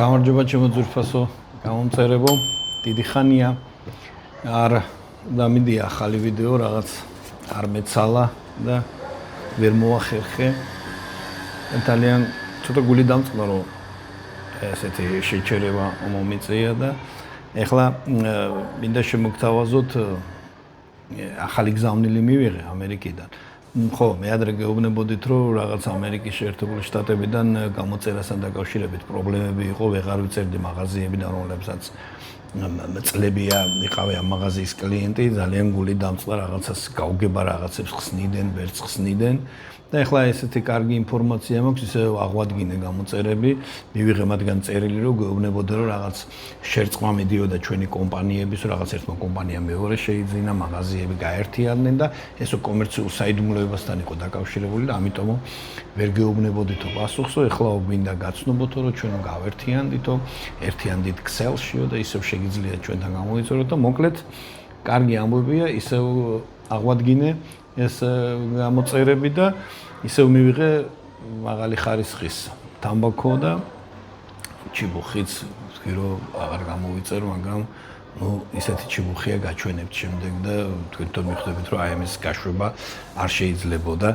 გამარჯობა ჩემო ძვირფასო გამომწერებო, დიდი ხანია არ დამიდი ახალი ვიდეო რაღაც არ მეცალა და ვერ მოახერხე. ძალიან ცოტა გული დამწყდა რომ ესეთი შეჩერება მომიწია და ეხლა მინდა შემოგთავაზოთ ახალი გზავნილი მივიღე ამერიკიდან. ხო, მე ადრე გეუბნებოდით რომ რაღაც ამერიკის შეერთებული შტატებიდან გამოწერასთან დაკავშირებით პრობლემები იყო, ვეღარ ვიწერდი მაღაზიებიდან, რომლებსაც წლებია მიყავე ამ მაღაზიის კლიენტი, ძალიან გული დამწყდა რაღაცას გაუგება რაღაცებს ხსნიდნენ, ვერც ხსნიდნენ. და ეხლა ესეთი კარგი ინფორმაცია მაქვს, ისე აღვადგინე გამოწერები, მივიღე მათგან წერილი, რომ გეუბნებოდე რომ რაღაც შერწყმა მიდიოდა ჩვენი კომპანიების, რაღაც ერთმა კომპანიამ მეორე შეიძინა, მაღაზიები გაერთიანდნენ და ესო კომერციულ საიდუმლოებასთან იყო დაკავშირებული და ამიტომ ვერ გეუბნებოდითო პასუხსო, ეხლა გვინდა გაცნობოთო, რომ ჩვენ გავერთიანდითო, ერთიანდით Excel-შიო და ისევ შეგიძლიათ ჩვენთან გამოიწვიოთ და მოკლედ კარგი ამბებია, ისევ აღვადგინე ეს გამოწერები და ისევ მივიღე მაღალი ხარისხის თამბაქო და ჩიბუხიც ვთქვი რომ აღარ გამოვიწერ, მაგრამ ისეთი ჩიბუხია გაჩვენებთ შემდეგ და თქვენ მიხვდებით რომ აი ამის გაშვება არ შეიძლებოდა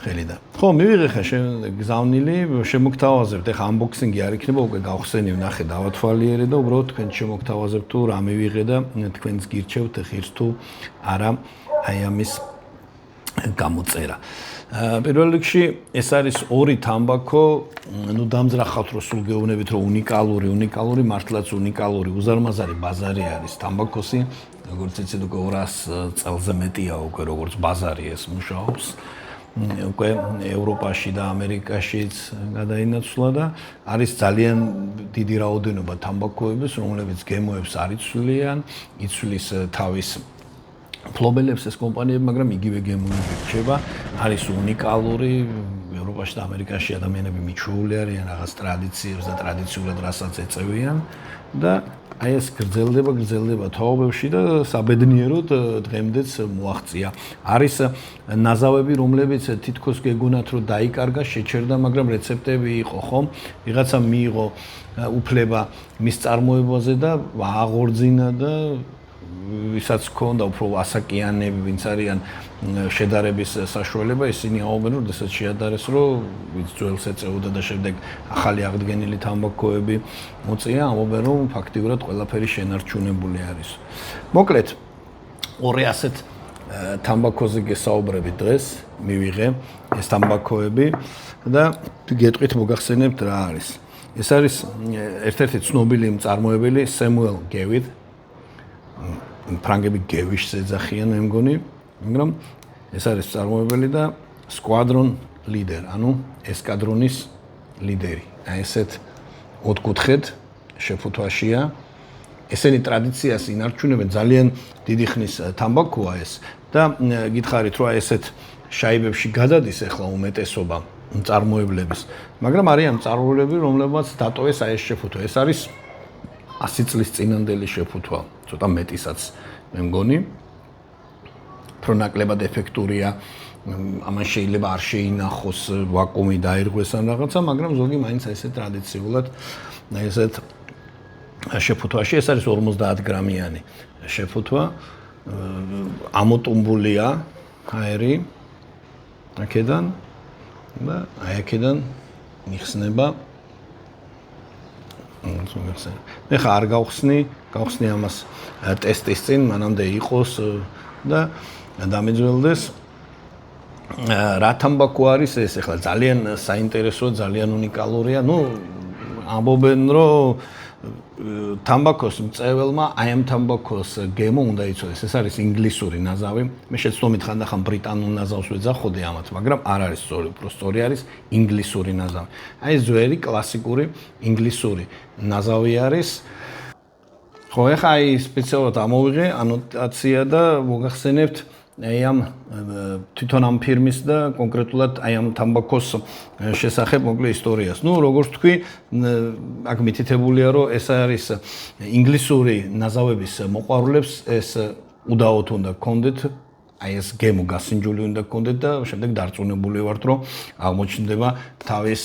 ხელიდან. ხო, მივიღე ხა გზავნილი, შემოგთავაზებთ, ეხა unboxing-ი არ იქნება, უკვე გავხსენი ვნახე, დავათვალიერე და უბრალოდ თქვენ შემოგთავაზებთ თუ რა მივიღე და თქვენს გირჩევთ ღირს თუ არა აი ამის გამოწერა. პირველ რიგში ეს არის ორი თამბაქო, ნუ დამძრახავთ რომ სულ გეუბნებით რომ უნიკალური, მართლაც უნიკალური, უზარმაზარი ბაზარი არის თამბაქოსი, როგორც იცით უკვე 200 წელზე მეტია უკვე როგორც ბაზარი ეს მუშაობს. უკვე ევროპაში და ამერიკაშიც გადაინაცვლა და არის ძალიან დიდი რაოდენობა თამბაქოების, რომლებიც გემოებს არ იცვლიან, იცვლის თავის ფლობელებს ეს კომპანიები, მაგრამ იგივე გემოები რჩება, არის უნიკალური, ევროპაში და ამერიკაში ადამიანები მიჩვეული არიან რაღაც ტრადიციებს და ტრადიციულად რასაც ეწევიან და აი ეს გრძელდება თაობებში და საბედნიეროდ დღემდეც მოაღწია. არის ნაზავები, რომლებიც თითქოს გეგონათ რომ დაიკარგა, შეჩერდა, მაგრამ რეცეპტები იყო ხომ, ვიღაცა მიიღო უფლება მის წარმოებაზე და აღორძინა და ვისაც ჰქონდა უფრო ასაკიანები, ვინც არიან შედარების საშუალება, ისინი აობენ, რომ შესაძლოა შეადარეს, რომ ვინც ძველს ეწეოდა და შემდეგ ახალი აღდგენილი თამბაქოები მოწია, ამობენ, რომ ფაქტიურად ყველაფერი შენარჩუნებული არის. მოკლედ, ორი ასეთ თამბაქოზე გესაუბრებით დღეს, მივიღე ეს თამბაქოები და გეტყვით მოგახსენებთ რა არის. ეს არის ერთ-ერთი ცნობილი მწარმოებელი Samuel Gevith. ფრანგები გევიშს ეძახიან მე მგონი, მაგრამ ეს არის წარმოებელი და squadron leader, ანუ ესკადრონის ლიდერი. აი ესეთ ოთხკუთხედ შეფუთვაშია. ესენი ტრადიციას ინარჩუნებენ, ძალიან დიდი ხნის თამბაქოა ეს და გითხარით რომ აი ესეთ შაიბებში გადადის ახლა უმეტესობა მწარმოებლების, მაგრამ არიან მწარმოებლები, რომლებმაც დატოვეს აი ეს შეფუთვა. ეს არის 100 წლის წინანდელი შეფუთვა, ცოტა მეტისაც მე მგონი. უფრო ნაკლებად ეფექტურია, ამან შეიძლება არ შეინახოს ვაკუუმი დაირღვეს ან რაღაცა, მაგრამ ზოგი მაინც ესე ტრადიციულად ესეთ შეფუთვაში ეს არის 50 გრამიანი შეფუთვა, ამოტუმბულია აერი აქედან და აი აქედან მიხსნება ეხა არ გავხსნი ამას ტესტის წინ, მანამდე იყოს და დამეძველდეს რა თამბაქო არის ეს, ეხლა ძალიან საინტერესოა, ძალიან უნიკალურია. ნუ ამბობენ რომ თამბაქოს მწეველმა აი ამ თამბაქოს გემო უნდა იცოდეს. ეს არის ინგლისური ნაზავი. მე შეცდომით ხანდახან ბრიტანულ ნაზავს ვეძახოდი ამათ, მაგრამ არ არის სწორი, უფრო სწორი არის ინგლისური ნაზავი. აი ეს ძველი კლასიკური ინგლისური ნაზავი არის. ხო, ეხა აი სპეციალურად ამოვიღე ანოტაცია და მოგახსენებთ აი ამ თვითონ ამ ფირმის და კონკრეტულად აი ამ თამბაქოს შესახებ მოკლე ისტორიას. ნუ როგორც თქვი, აქ მითითებულია რომ ეს არის ინგლისური ნაზავების მოყვარულებს ეს უდაოდ უნდა გქონდეთ აი ეს გემო გასინჯული უნდა გქონდეთ და შემდეგ დარწმუნებული ვართ, რომ აღმოჩნდება თავის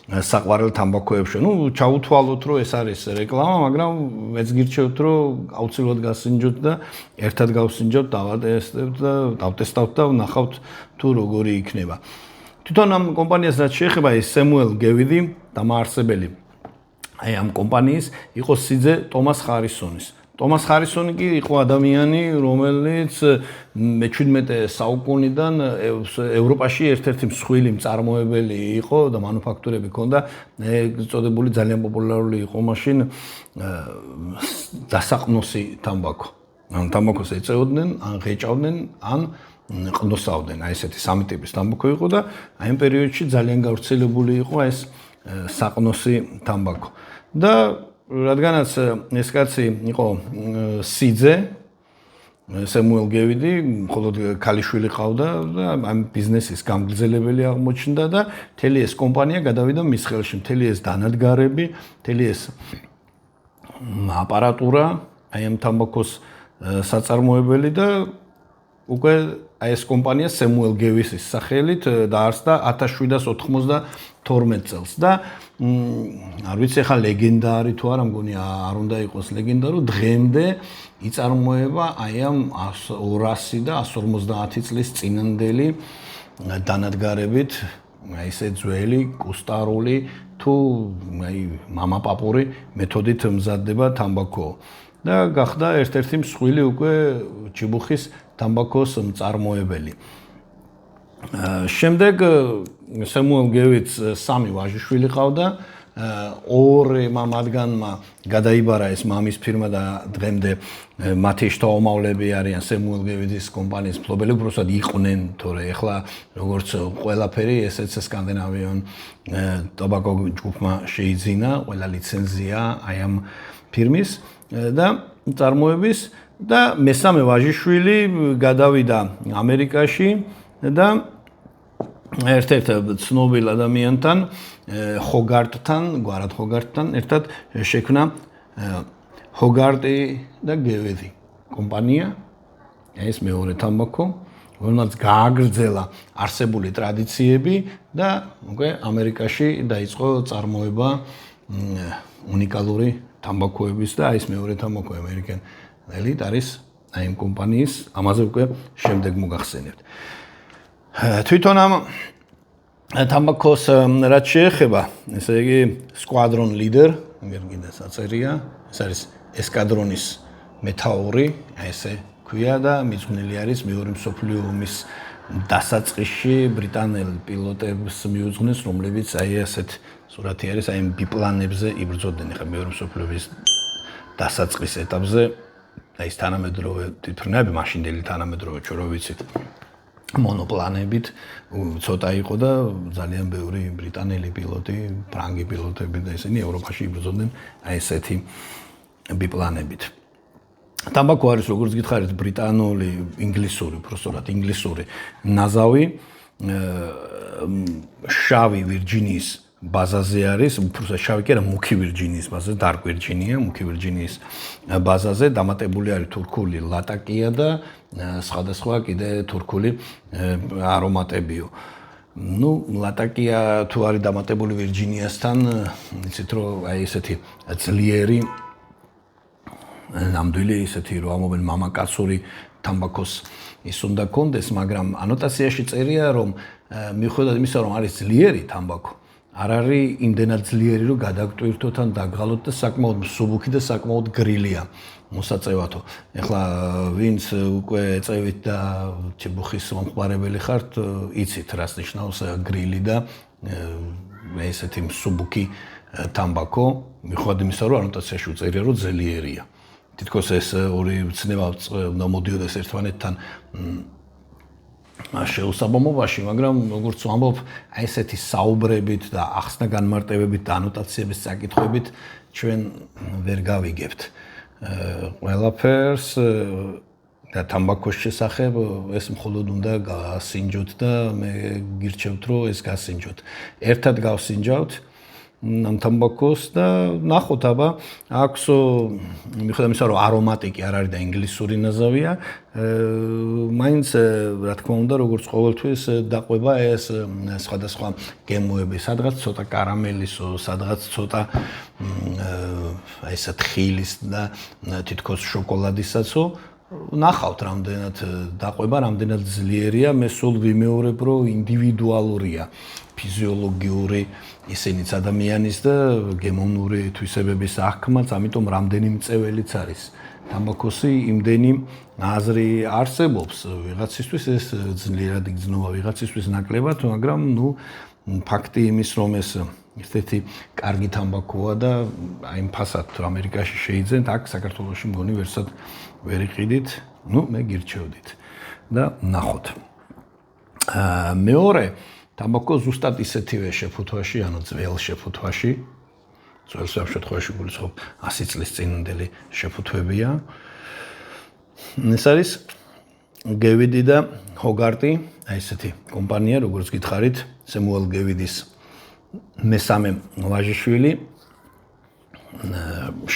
საყვარელ თამბაქოებში. ნუ ჩაუთვალოთ, რომ ეს არის რეკლამა, მაგრამ მეც გირჩევთ, რომ აუცილებლად გასინჯოთ და ერთად გავსინჯოთ, დავატესტებთ და დავტესტავთ და ვნახავთ თუ როგორი იქნება. თვითონ ამ კომპანიას რაც შეეხება ის სემუელ გევიდი, დამაარსებელი აი ამ კომპანიის იყო სიძე ტომას ხარისონის. ტომას ხარისონი კი იყო ადამიანი, რომელიც მე-17 საუკუნიდან ევროპაში ერთ-ერთი მსხვილი მწარმოებელი იყო და მანუფაქტურები ჰქონდა. წოდებული ძალიან პოპულარული იყო მაშინ დასაყნოსი თამბაქო. ან თამბაქოს ეწეოდნენ, ან ღეჭავდნენ, ან ყნოსავდნენ. აი ესეთი სამი ტიპის თამბაქო იყო და აი ამ პერიოდში ძალიან გავრცელებული იყო ეს საყნოსი თამბაქო. და რადგანაც ეს კაცი იყო სიძე, სემუელ გევიდი, მხოლოდ ქალიშვილი ყავდა და ამ ბიზნესის გამგრძელებელი აღმოჩნდა და მთელი ეს კომპანია გადავიდა მის ხელში, მთელი ეს დანადგარები, მთელი ეს აპარატურა, აი ამ თამბაქოს საწარმოებელი და უკვე აი ეს კომპანია სემუელ გევისის სახელით დაარსდა 1792 წელს და არ ვიცი ახლა ლეგენდარი თუ არა, მგონი არ უნდა იყოს ლეგენდარო, დღემდე იწარმოება აი ამ 200 და 150 წლის წინანდელი დანადგარებით, აი ესე ძველი კუსტარული თუ აი მამაპაპური მეთოდით მზადდება თამბაქო. და გახდა ერთ-ერთი მსხვილი უკვე ჩიბუხის თამბაქოს მწარმოებელი. შემდეგ სემუელ გევიდს 3 ვაჟიშვილი ყავდა, 2 მათგანმა გადაიბარა ეს მამის ფირმა და დღემდე მათი შთამომავლები არიან სემუელ გევიდის კომპანიის მფლობელი, უბრალოდ იყვნენ, თორე ეხლა როგორც ყველაფერი ესეც სკანდინავიონ ტობაკო ჯგუფმა შეიძინა ყველა ლიცენზია აი ამ ფირმის და წარმოების და მესამე ვაჟიშვილი გადავიდა ამერიკაში და ერთ-ერთ ცნობილ ადამიანთან, ჰოგარტთან, გვარად ჰოგარტთან ერთად შექმნა ჰოგარტი და გევიდი კომპანია, ეს მეორე თამბაქო, რომელმაც გააგრძელა არსებული ტრადიციები და უკვე ამერიკაში დაიწყო წარმოება უნიკალური თამბაქოების და ეს მეორე თამბაქო ამერიკელი არის აი ამ კომპანიის, ამაზე უკვე შემდეგ მოგახსენებთ. თვითონ ამ თამბაქოს რაც შეეხება, ესე იგი squadron leader, მერგინდა საწერია, ეს არის ესკადრონის მეთაური, ესე ქვია და მიძღვნილი არის მეორე მსოფლიო ომის დასაწყისში ბრიტანელ პილოტებს მიუძღვნეს, რომლებიც აი ასეთ სურათი არის აი ბიპლანებზე იბრძოდნენ. ახლა მეორე მსოფლიო ომის დასაწყის ეტაპზე აი ეს თანამედროვე თვითფრინავები, მაშინდელი თანამედროვე ჩვენ რო ვიცით მონოპლანებით ცოტა იყო და ძალიან ბევრი ბრიტანელი პილოტი, ფრანგი პილოტები და ისინი ევროპაში იბრძოდნენ აი ესეთი ბიპლანებით. თამბაქო არის როგორც გითხარით ბრიტანული, ინგლისური, უბრალოდ ინგლისური ნაზავი, შავი ვირჯინიის ბაზაზე არის, უბრალოდ შავი კი არა, მუქი ვირჯინიის ბაზაზე, dark ვირჯინია, მუქი ვირჯინიის ბაზაზე დამატებული არის თურქული ლატაკია და სხვადასხვა კიდე თურქული არომატებიო. ნუ ლატაკია თუ არის დამატებული ვირჯინიასთან, იცით რომ აი ესეთი ძლიერი ნამდვილი ისეთი რომ ამობენ მამაკაცური თამბაქოს ის უნდა კონდეს, მაგრამ ანოტაციაში წერია რომ მიუხედავად იმისა რომ არის ძლიერი თამბაქო, არ არის იმდენად ძლიერი რომ გადაგტვირთოთ ან დაგღალოთ და საკმაოდ მსუბუქი და საკმაოდ გრილია მოსაწევათო. ეხლა ვინც უკვე ეწევით და ჩიბუხის მომხმარებელი ხართ, იცით რას ნიშნავს გრილი და ესეთი მსუბუქი თამბაქო, მიუხედავად იმისა რომ ანოტაციაში უწერია რომ ძლიერია. თითქოს ეს ორი ცნება უნდა მოდიოდეს ერთმანეთთან შეუსაბამობაში, მაგრამ როგორც ვამბობ, აი ესეთი საუბრებით და ახსნა განმარტებებით და ანოტაციების საკითხებით ჩვენ ვერ გავიგებთ ყველაფერს და თამბაქოს შესახებ ეს მხოლოდ უნდა გასინჯოთ და მე გირჩევთ რომ ეს გასინჯოთ. ერთად გავსინჯავთ ამ თამბაქოს და ნახოთ აბა აქვს მიხედავთ იმისა რომ არომატიკი არ არის და ინგლისური ნაზავია მაინც რა თქმა უნდა როგორც ყოველთვის დაყვება ეს სხვადასხვა გემოები სადღაც ცოტა კარამელისო სადღაც ცოტა ესა თხილის და თითქოს შოკოლადისაცო ნახავთ რამდენად დაყვება რამდენად ძლიერია მე სულ ვიმეორებ რომ ინდივიდუალურია ფიზიოლოგიური ისინიც ადამიანის და გემოვნური თვისებების აღქმაც ამიტომ რამდენი მწეველიც არის თამბაქოსი იმდენი აზრი არსებობს ვიღაცისთვის ეს ძლიერად იგრძნობა ვიღაცისთვის ნაკლებად მაგრამ ნუ ფაქტი იმის რომ ეს ერთ-ერთი კარგი თამბაქოა და აი იმ ფასად თუ ამერიკაში შეიძენთ აქ საქართველოში მგონი ვერსად ვერ იყიდით ნუ მე გირჩევდით და ნახოთ მეორე თამბაქო ზუსტად ისეთივე შეფუთვაში ანუ ძველ შეფუთვაში ძველ შემთხვევაში გულისხმობ 100 წლის წინანდელი შეფუთვებია ეს არის გევიდი და ჰოგარტი აი ესეთი კომპანია როგორც გითხარით სემუელ გევიდის მესამე ვაჟიშვილი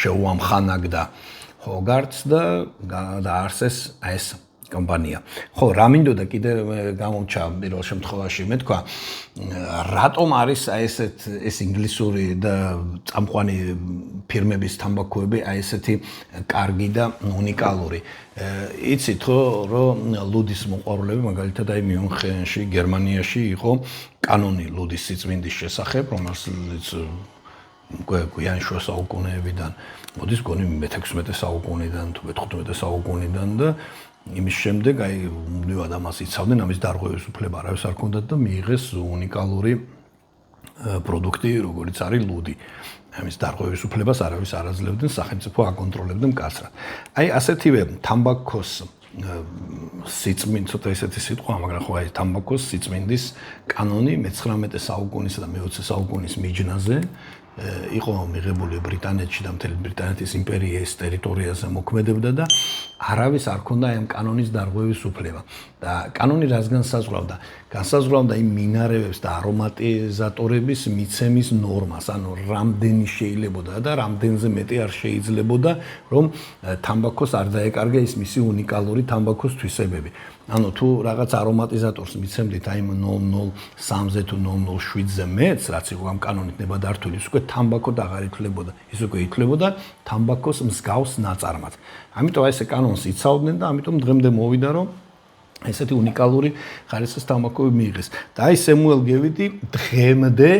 შეუამხანაგდა ჰოგარტს და დაარსეს ეს კომპანია. ხო, რა მინდოდა კიდე გამომჩა პირველ შემთხვევაში მე თქვა რატომ არის აი ეს ინგლისური და წამყვანი ფირმების თამბაქოები აი ესეთი კარგი და უნიკალური. იცით რომ ლუდის მოყვარულები მაგალითად აი მიუნხენში, გერმანიაში იყო კანონი ლუდის სიწმინდის შესახებ, რომელსაც გვიანი შუა საუკუნეებიდან, მოდის გონი მე-16 საუკუნიდან თუ მე-15 საუკუნიდან და იმის შემდეგ აი მუდმივად ამას იცავდნენ ამის დარღვევის უფლება არავის არ ჰქონდათ და მიიღეს უნიკალური პროდუქტი როგორც არის ლუდი ამის დარღვევის უფლებას არავის არ აძლევდნენ სახელმწიფო აკონტროლებდა მკაცრად აი ასეთივე თამბაქოს სიწმინდ ცოტა ესეთი სიტყვა მაგრამ ხო აი თამბაქოს სიწმინდის კანონი მე-19 საუკუნისა და მე-20 საუკუნის მიჯნაზე იყო მიღებული ბრიტანეთში და მთელი ბრიტანეთის იმპერიის ტერიტორიაზე მოქმედებდა და არავის არ ჰქონდა ამ კანონის დარღვევის უფლება და კანონი რას განსაზღვრავდა? განსაზღვრავდა იმ მინარევებს და არომატიზატორების მიცემის ნორმას, ანუ რამდენი შეიძლებოდა და რამდენზე მეტი არ შეიძლებოდა, რომ თამბაქოს არ დაეკარგა ის მისი უნიკალური თამბაქოს თვისებები. ანუ თუ რაღაც არომატიზატორს მიცემდით აი 003-ზე თუ 007-ზე მეც, რაც იყო ამ კანონით ნებადართული, ის უკვე თამბაქოდ აღარ ითვლებოდა. ის უკვე ითვლებოდა თამბაქოს მსგავს ნაწარმად. ამიტომ აი ესე კანონს იცავდნენ და ამიტომ დღემდე მოვიდა რომ ესეთი უნიკალური ხარისხის თამბაქოები მიიღეს. და აი სემუელ გევიდი დღემდე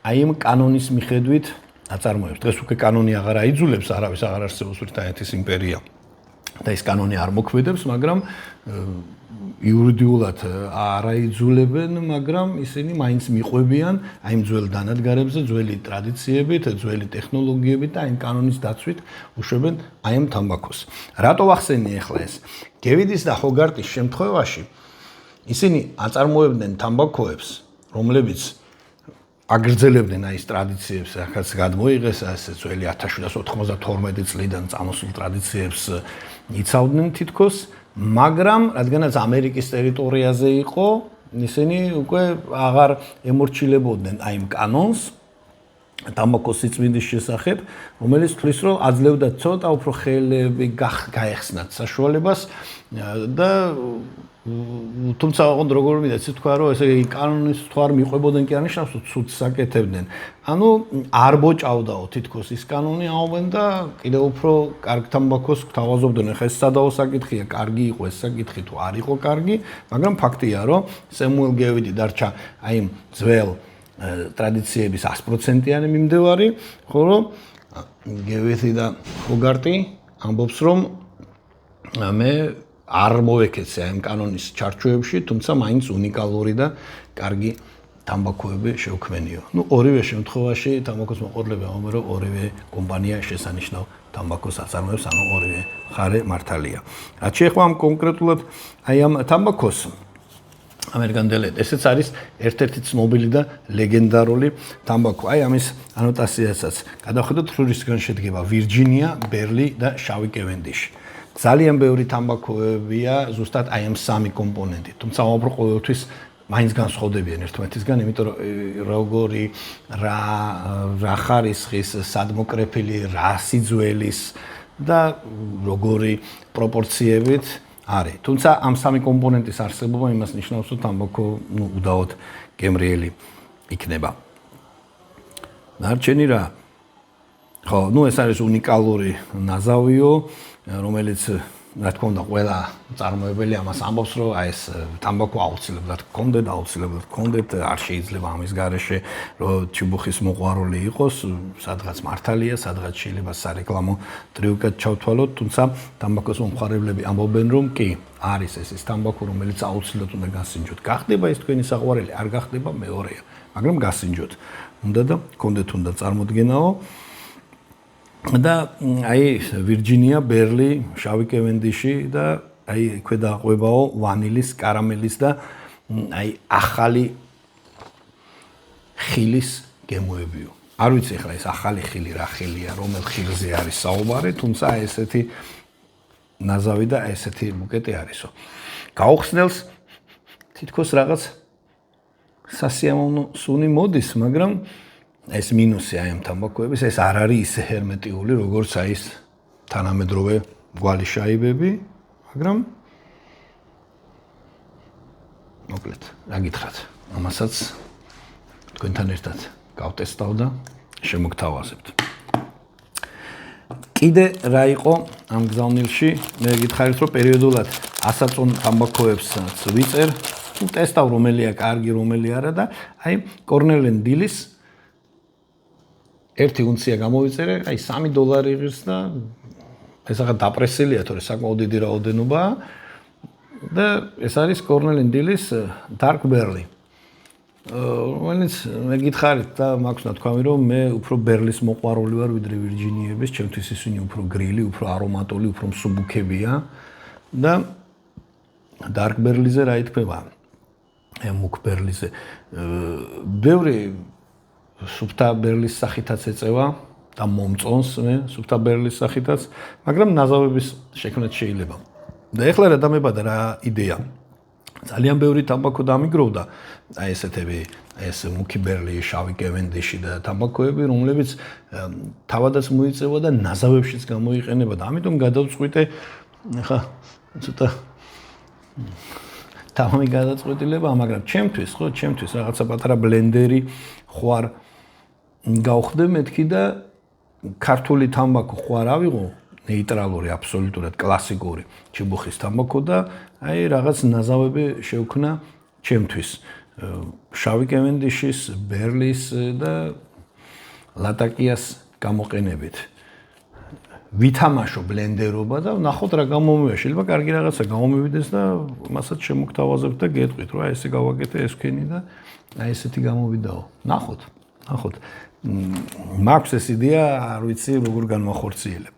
აი ამ კანონის მიხედვით აწარმოებს. დღეს უკვე კანონი აღარ აიძულებს, არავის აღარ არსებობს ბრიტანეთის იმპერია. და ეს კანონი არ მოქმედებს, მაგრამ იურიდიულად არ აიძულებენ, მაგრამ ისინი მაინც მიყვებიან აი ამ ძველ დანადგარებზე, ძველი ტრადიციებით, ძველი ტექნოლოგიებით და აი ამ კანონის დაცვით უშვებენ აი ამ თამბაქოს. რატო ვახსენე ახლა ეს? გევიდის და ჰოგარტის შემთხვევაში ისინი აწარმოებდნენ თამბაქოებს, რომლებიც აგრძელებდნენ აი ეს ტრადიციებს, რაც გადმოიღეს ეს ძველი 1792 წლიდან წამოსულ ტრადიციებს იცავდნენ თითქოს, მაგრამ რადგანაც ამერიკის ტერიტორიაზე იყო, ისინი უკვე აღარ ემორჩილებოდნენ აი იმ კანონს თამბაქოს სიწმინდის შესახებ, რომელიც თვლის რომ აძლევდა ცოტა უფრო ხელები გაეხსნათ საშუალებას და თუმცა ოღონდ როგორ მინდა ისე თქვა რომ ესე კანონის თუ არ მიყვებოდნენ კი არ ნიშნავს რომ ცუდს საკეთებდნენ. ანუ არ ბოჭავდაო თითქოს ის კანონი აუვენ და კიდევ უფრო კარგ თამბაქოს გთავაზობდნენ. ხა ეს სადაო საკითხია, კარგი იყო ეს საკითხი თუ არ იყო კარგი, მაგრამ ფაქტია რომ სემუელ გევიდი დარჩა აი იმ ძველ ტრადიციების 100%-იანი მიმდევარი, ხოლო გევიდი და ჰოგარტი ამბობს რომ მე არ მოვეკეცე ამ კანონის ჩარჩოებში, თუმცა მაინც უნიკალური და კარგი თამბაქოები შევქმენიო. ნუ ორივე შემთხვევაში თამბაქოს მოყოლები ამბობენ რომ ორივე კომპანია შესანიშნავ თამბაქოს აწარმოებს, ანუ ორივე მხარე მართალია. რაც შეეხება ამ კონკრეტულად აი ამ თამბაქოს ამერიკანდელეთ, ესეც არის ერთ-ერთი ცნობილი და ლეგენდარული თამბაქო. აი ამის ანოტაციასაც გადავხედოთ, რისგან შედგება ვირჯინია, ბერლი და შავი კევენდიში. ძალიან ბევრი თამბაქოებია ზუსტად აი ამ სამი კომპონენტით. თუმცა უფრო ყოველთვის მაინც განსხვავდებიან ერთმანეთისგან, იმიტომ რომ როგორი რა ხარისხის, სად მოკრეფილი, რა სიძველის და როგორი პროპორციებით არის. თუმცა ამ სამი კომპონენტის არსებობა იმას ნიშნავს, რომ თამბაქო უდაოდ გემრიელი იქნება. დარჩენი რა? ხო, ეს არის უნიკალური ნაზავიო, რომელიც რა თქმა უნდა ყველა წარმოებელი ამას ამბობს, რომ ეს თამბაქო აუცილებლად გქონდეთ, არ შეიძლება ამის გარეშე, რომ ჩიბუხის მოყვარული იყოს, სადღაც მართალია, სადღაც შეიძლება სარეკლამო ტრიუკად ჩავთვალოთ, თუმცა თამბაქოს მომხმარებლები ამბობენ, რომ კი, არის ეს თამბაქო, რომელიც აუცილებლად უნდა გასინჯოთ. გახდება ეს თქვენი საყვარელი, არ გახდება მეორეა, მაგრამ გასინჯოთ. უნდა და გქონდეთ უნდა წარმოდგენაო. და ვირჯინია, ბერლი, შავი კევენდიში და ქვედააყვებაო ვანილის, კარამელის და ახალი ხილის გემოებიო. არ ვიცი ახლა ეს ახალი ხილი რა ხილია, რომელ ხილზე არის საუბარი, თუმცა ესეთი ნაზავი და ესეთი ბუკეტი არისო. გაუხსნელს თითქოს რაღაც სასიამოვნო სუნი მოდის, მაგრამ ეს მინუსი ამ თამბაქოების, ეს არ არის ისე ჰერმეტიული, როგორც ის თანამედროვე გვალი შაიბები, მაგრამ მოკლედ, რა გითხრათ, ამასაც თქვენთან ერთად გავტესტავ და შემოგთავაზებთ. კიდე რა იყო ამ გზავნილში, მე გითხარით, რომ პერიოდულად ასაწონ თამბაქოებსაც ვიწერ, ტესტავ რომელია კარგი, რომელი არა და კორნელ & დილის 1 უნცია გამოვიწერე, $3 იღებს და ეს ახლა დაპრესილია, თორე საკმაოდ დიდი რაოდენობაა და ეს არის კორნელ & დილის Dark Berry. რომელიც მე გითხარით და მაქვს ნათქვამი, რომ მე უფრო ბერლის მოყვარული ვარ, ვიდრე ვირჯინიების, ჩემთვის ისინი უფრო გრილი, უფრო არომატული, უფრო მსუბუქებია და Dark Berry-ზე რა ითქვა? მუქ ბერლიზე. ბევრი სუფთა ბერლის სახითაც ეწევა და მომწონს მე სუფთა ბერლის სახითაც, მაგრამ ნაზავების შექმნაც შეიძლება. და ეხლა რა დამებადა რა იდეა. ძალიან ბევრი თამბაქო დამიგროვდა, ესეთები, ეს მუქი ბერლი, შავი კევენდიში და თამბაქოები, რომლებიც თავადაც მოიწევა და ნაზავებშიც გამოიყენება და ამიტომ გადავწყვიტე, ახლა ცოტა თავი გადაწყვეტილება, მაგრამ ჩემთვის რაღაცა პატარა ბლენდერი ხوار გავხდე მეთქი და ქართული თამბაქო ხوار ავიღო, ნეიტრალური, აბსოლუტურად კლასიკური ჩიბუხის თამბაქო და რაღაც ნაზავები შევქნა ჩემთვის. შავი კევენდიშის, ბერლის და ლატაკიას გამოყენებით. ვითამაშო ბლენდერობა და ნახოთ რა გამომივიდა. შეიძლება კარგი რაღაცა გამომივიდეს და მასაც შემოგთავაზებთ და გეტყვით, რომ ესე გავაკეთე, ეს ვქენი და ესეთი გამოვიდაო. ნახოთ. მაქვს ეს იდეა, არ ვიცი როგორ განვახორციელებ.